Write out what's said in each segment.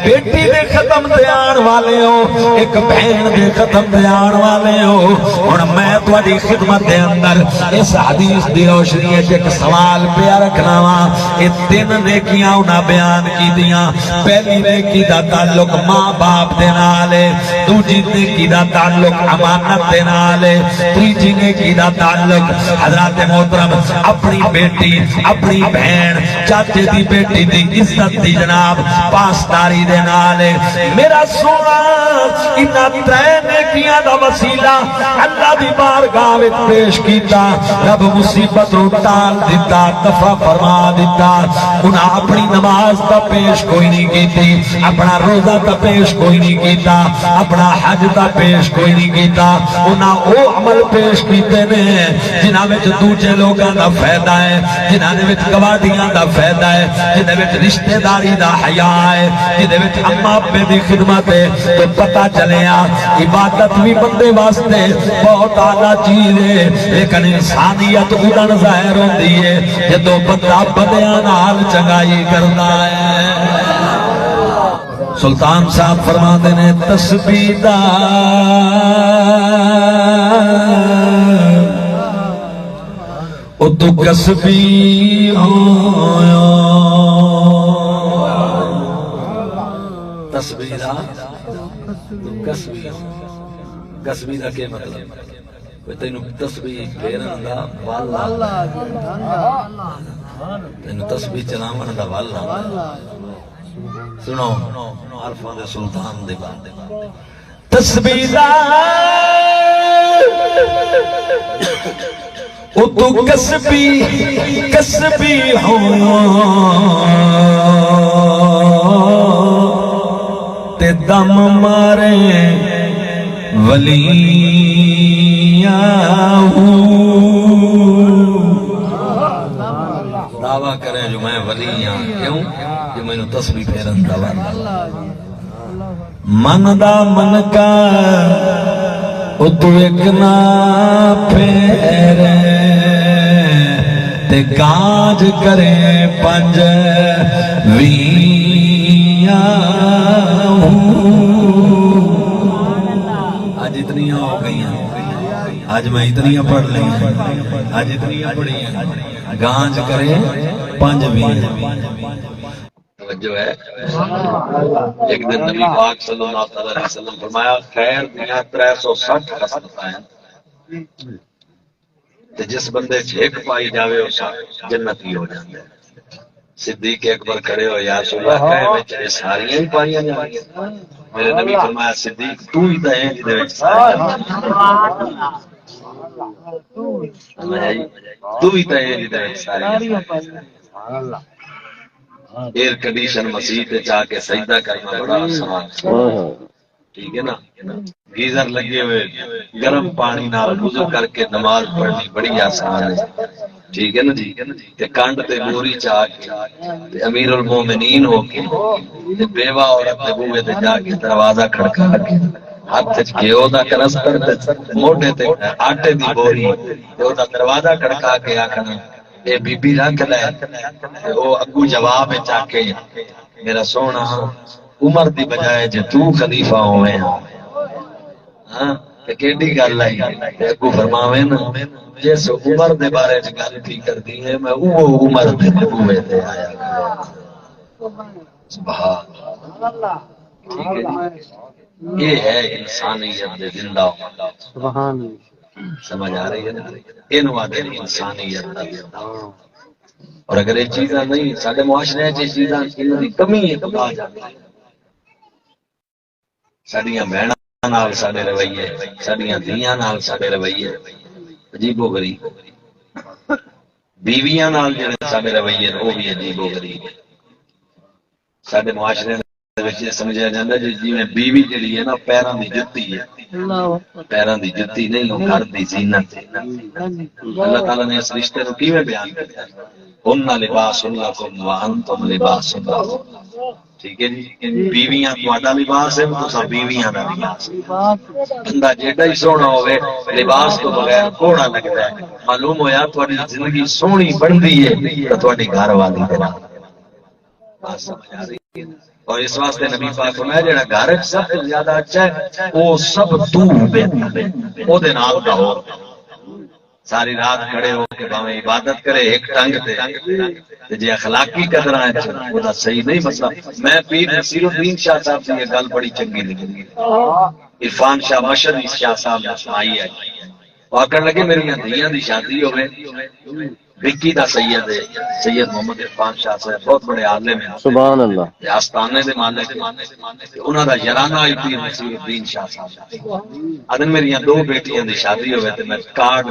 بیٹی دے ختم دے آن والے ہو، ایک بہن دے ختم دے آن والے ہو۔ اور میں تواڈی خدمت دے اندر اس حدیث دی روشنی ہے ایک سوال پیا رکھنا وا۔ یہ تین نیکیاں انہاں بیان کی دیاں، پہلی نیکی دا تعلق ماں باپ دے نال ہے، دوجی نیکی دا تعلق امانت دے نال ہے، تیجی نیکی دا تعلق حضرات محترم اپنی بیٹی، اپنی بہن، چاچے دی بیٹی دی عزت دی جناب پاسداری دے نال ہے۔ میرا سونا انہاں ترے نیکیاں دا وسیلہ اللہ دی بارگاہ وچ پیش کیتا، رب مصیبت نو ٹال دیتا، دفع فرما دیتا۔ انہاں اپنی نماز دا پیش کوئی نہیں کیتی، اپنا روزہ دا پیش کوئی نہیں کیتا، اپنا حج دا پیش کوئی نہیں کیتا۔ انہاں او عمل پیش کیتے نے جنہاں وچ دوجے لوگاں دا فائدہ ہے، جنہاں دے وچ گوادیاں دا فائدہ ہے، جنہاں وچ رشتہ داری دا حیا ہے، جنہاں وچ اماں ابے دی خدمت ہے۔ تو پتہ چلیا عبادت بھی بندے واسطے بہت اعلیٰ چیز ہے، لیکن انسانیت ادھر ظاہر ہوندی ہے جدوں بندہ بندیاں نال چنگائی کردا ہے۔ سلطان صاحب فرماندے نے تسبیح دا او تو کسبی ہویا، تسبیح دا کسبی، کسبی دا کیا مطلب؟ تینوں تسبیح پھیرن دا والا، تینوں تسبیح چلاون دا والا۔ سنو عرفاں دے سلطان دے بات، تسبیح دا او تو کسبی کسبی ہویا تے دم مارے ولیاں دعویٰ کریں جو میں ولی ہاں، کیوں؟ جو میں نے تسبیح پھیرن دا والا۔ من دا من کا او تو ایک نا پھیرے تے کاج کرے پنج ویاں۔ آج اتنیاں ہو گئی ہیں، آج میں اتنیاں پڑھ لی ہیں، آج اتنیاں پڑھی ہیں، گانج کرے پنج ویاں۔ توجہ ہے، ایک دن نبی پاک صلی اللہ علیہ وسلم فرمایا خیر دنیا 360 خصلتاں ہیں، جس بندے جھیک پائی جاوے اس جنتی ہو جاندے۔ صدیق اکبر کھڑے ہو یا رسول اللہ کہے وچ یہ ساریاں ہی پائیاں جاندیاں؟ میرے نبی فرمایا صدیق تو ہی تے ہیں جدے وچ ساریاں، تو ہی تے ہیں جدے وچ ساریاں۔ ایئر کنڈیشن مسجد جا کے سجدہ کرنا بڑا آسان ہے، ٹھیک ہے نا؟ گیزر لگے ہوئے گرم پانی نال وضو کر کے نماز پڑھنی بڑی آسان ہے، ٹھیک ہے نا جی؟ تے کانڈ تے گوری چاہ کے امیر المومنین ہو کے بیوہ عورت دے بوئے تے جا کے دروازہ کھڑکا کے ہاتھ وچ گھیو دا کنستر تے موڈے تے آٹے دی بوری تے او دا دروازہ کھڑکا کے آکھنا اے بی بی رکھ لے، او اگو جواب چا کے میرا سونا عمر دی بجائے جے تو خلیفہ ہوئے ہاں تے کیڑی گل ہے؟ اگو فرماوے نا جس عمر دے بارے چ گل کی کردی ہے میں او عمر دے نبوے تے آیا سبحان اللہ، ٹھیک ہے جی؟ یہ ہے انسانیت دے زندہ ہونا، سبحان اللہ، سمجھ آ رہی ہے نا؟ اینو آدھے انسانیت دا زندہ ہونا۔ اور اگر یہ چیزاں نہیں سارے معاشرے چ چیزاں کی کمی ہے تو آ جاتی ہے۔ ساڈیاں بہناں نال ساڈے رویے، ساڈیاں دھیاں نال ساڈے رویے عجیب و غریب، بیویاں نال جڑے ساڈے رویے وہ بھی عجیب و غریب۔ ساڈے معاشرے وچ سمجھا جاندا ہے جویں بیوی جڑی ہے نا پیراں دی جُتی ہے، پیراں دی جُتی نہیں وہ گھر دی زینت ہے۔ اللہ تعالیٰ نے اس رشتے کو کیویں بیان کیا؟ ہن لباس لکم وانتم لباس لہم، ٹھیک ہے جی؟ بیویاں تہاڈا لباس ہے، تساں بیویاں دا لباس۔ بندہ جیڑا ہی سونا ہوے لباس تو بغیر کوڑا لگدا ہے۔ معلوم ہویا تہاڈی زندگی سونی بندی ہے تے تہاڈی گھر والی دے نال۔ بات سمجھ آ رہی ہے؟ اور اس واسطے نبی پاک فرمایا جڑا گھر سب سے زیادہ اچھا ہے وہ سب تو بہتر ہے او دے نال دا ہو ساری رات کھڑے ہو کے باویں عبادت کرے ایک ٹنگ تے جے اخلاقی قدراں ہے او دا صحیح نہیں مسئلہ میں پیر نصیر الدین شاہ صاحب کی یہ گل بڑی چنگی لگی عرفان شاہ مشہد شاہ صاحب نے سنائی ہے آکر لگے میری دھیاں دی شادی ہوئے وکی دا سید ہے سید محمد عرفان شاہ صاحب بہت بڑے عالم ہیں سبحان اللہ آستانے دے مالک انہاں دا یارانہ آئی پیر نصیر الدین شاہ صاحب ادن میری دو بیٹیاں دی شادی ہوئے تے میں کارڈ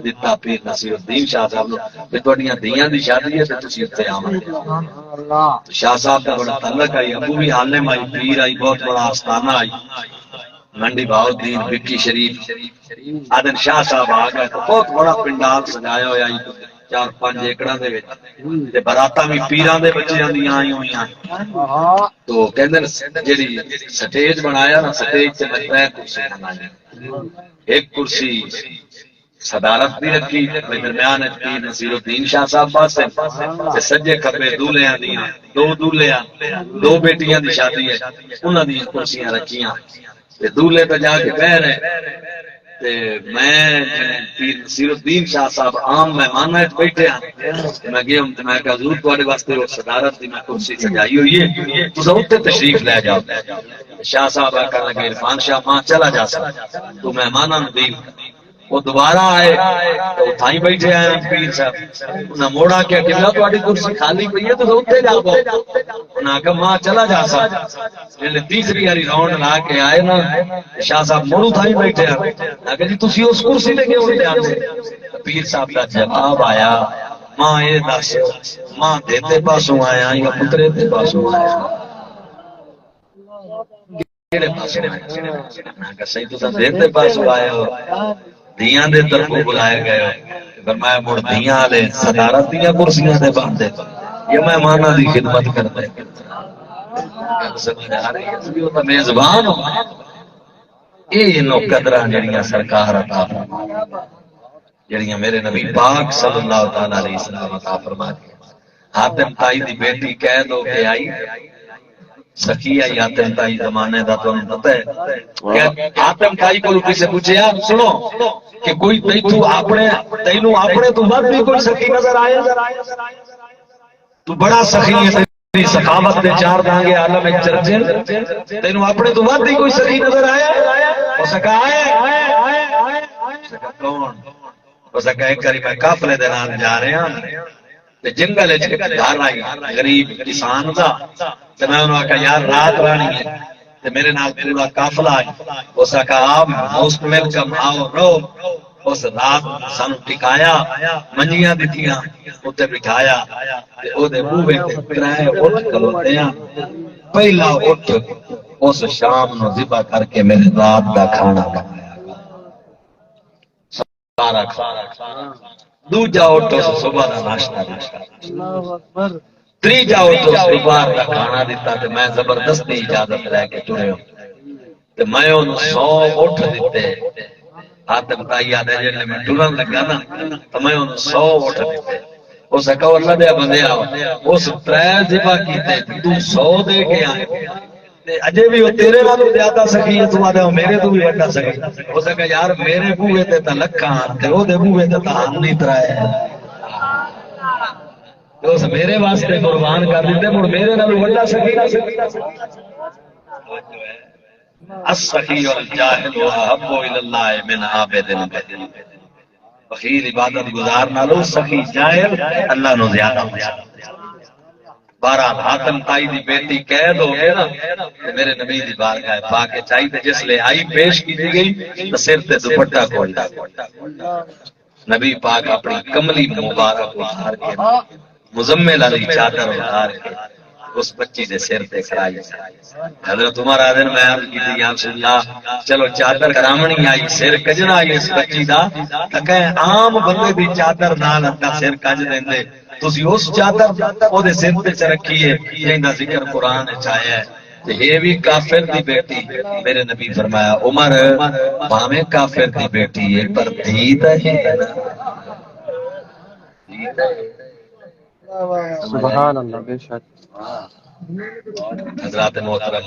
دیتا پیر نصیر الدین شاہ صاحب نو تے تہاڈیاں دھیاں دی شادی ہے تے تسی اتنے آویں شاہ صاحب دا بڑا تعلق آئی ابو بھی عالم آئی پیر آئی بہت بڑا آستانہ آئی منڈی بہاؤالدین وکی شریف آدن شاہ صاحب آ گئے تو بہت بڑا پنڈال سجایا ہوا 4-5 ایکڑاں دے وچ تے براتاں بھی پیراں دے بچیاں دی آئی ہوئیاں تو کہندے جڑی سٹیج بنایا نا سٹیج تے میں 3 کرسی بنائی ایک کرسی صدارت دی رکھی تے درمیان وچ پیر نصیر الدین شاہ صاحب پاسے تے سجے کھبے دولہیاں دیاں 2 دولہیاں 2 بیٹیاں دی شادی ہے انہاں دی کرسیاں رکھیاں تے دولے تے جا کے بیٹھ رہے تے میں پیر نصیر الدین شاہ صاحب عام مہمان وچ بیٹھے ہیں میں گیا تے میں کہا حضور تواڈے واسطے وہ صدارت دی میں کرسی سجائی ہوئی ہے تساں اوتے تشریف لے جاؤ شاہ صاحب کہنے لگے عرفان شاہ ماں چلا جا تو مہماناں نوں دی وہ دوبارہ آئے تو تھائی بیٹھے آئے پیر صاحب انہاں موڑا کیا کہ تواڈی کرسی خالی پئی ہے تو اوتے جاؤ انہاں کہا ماں چلا جا جلے تیسری ہری راؤنڈ لا کے آئے نا شاہ صاحب موڑو تھائی بیٹھے ہیں کہ جی تسی اس کرسی لے کے ہونے جاندے پیر صاحب کا جواب آیا ماں اے دس ماں دیتے پاسوں آیا یا پترے دے پاسوں آیا کیڑے پاسوں آیا میں کہا صحیح تساں دیتے پاسوں آئے ہو دیاں دے طرفوں بلائے گئے ہو فرمایا مڑ دیاں والے صدارت دیاں کرسیاں دے باندے یہ مہماناں دی خدمت کرتے سمجھ آ رہی ہے وہ تو میزبان ہو یہ نو قدراں جڑیاں سرکار عطا جڑیاں میرے نبی پاک صلی اللہ تعالی علیہ وسلم عطا فرما دی حاتم تائی دی بیٹی قید ہو کے آئی سخی آئی حاتم تائی زمانے دا تو پتہ ہے حاتم تائی کو کسی پوچھیا سنو کہ کوئی تینوں اپنے تو ود بھی کوئی سخی نظر آیا تو بڑا سخی ہے تیری سخاوت دے 4 دانگے عالم ایک چرچے تینوں اپنے تو ود بھی کوئی سخی نظر آیا ہو سکا آئے کون ہو سکا ایک کری میں قافلے دے نال جا رہے ہیں جنگل گھر آئی غریب کسان دا تے میں انہوں نے کہا یار رات رانی ہے تے میرے نال پورا قافلہ آئی اس نے کہا آپ موسٹ ویلکم آؤ رو اس رات سانو ٹکایا منجیاں دتیاں اوتے بٹھایا تے او دے بوہے تے کرائے اٹھ کھلوتے ہیں پہلا اٹھ اس شام نو ذبح کر کے میرے رات دا کھانا کھایا سارا کھانا دوجا اٹھو صبح دا ناشتہ تیجا اٹھو دوپہر دا کھانا دیتا تے میں زبردستی اجازت لے کے ٹرے تے میں انہوں 100 اٹھ دیتے حاتم تائی آدھے جلے میں ٹرن لگا نا تو میں انہوں 100 اٹھ دیتے اس کہا اللہ دے بندے آؤ اس 3 ذبح کیتے تو 100 دے کے آئے اجے بھی وہ تیرے والوں زیادہ سخی ہے تمہارے میرے تو بھی بڑا سخی ہو سکا یار میرے بوئے تے تا لکھاں تے او دے بوئے تے تا نہیں ترائے تو اس میرے واسطے قربان کر دیتے مڑ میرے نالوں بڑا سخی السخی والجاہل واحب الی اللہ من عابد بخیل عبادت گزار نالوں سخی جاہل اللہ نو زیادہ بارہ حاتم تائی دی بیٹی قید ہو گئے نا میرے نبی دی بارگاہ پاک چاہی تے جس لے آئی پیش کی دی گئی تو سر تے دوپٹہ کھولتا نبی پاک اپنی کملی مبارک اتار کے مزمل علی چادر اتار کے اس بچی دے سر تے کرائی حضرت عمر آدن میں عرض کی تھی یا رسول اللہ چلو چادر کرامنی آئی سر کجنا آئی اس بچی دا تکہ عام بندے دی چادر نال اپنا سر کج دیندے تسی اس چادر او دے سر تے رکھیے جیندا ذکر قرآن چاہے ہے یہ بھی کافر دی بیٹی میرے نبی فرمایا عمر بھاویں کافر دی بیٹی ہے پر دید ہے سبحان اللہ بے شک حضرات محترم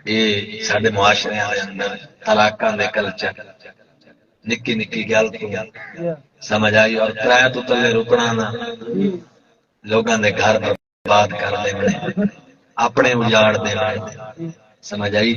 یہ سارے معاشرے دے اندر طلاقاں دے کلچر نکی نکی گل تو سمجھ آئی اور کرایہ تو تلے رکنا نہ لوگاں دے گھر برباد کر دے اپنے اجاڑ دے سمجھ آئی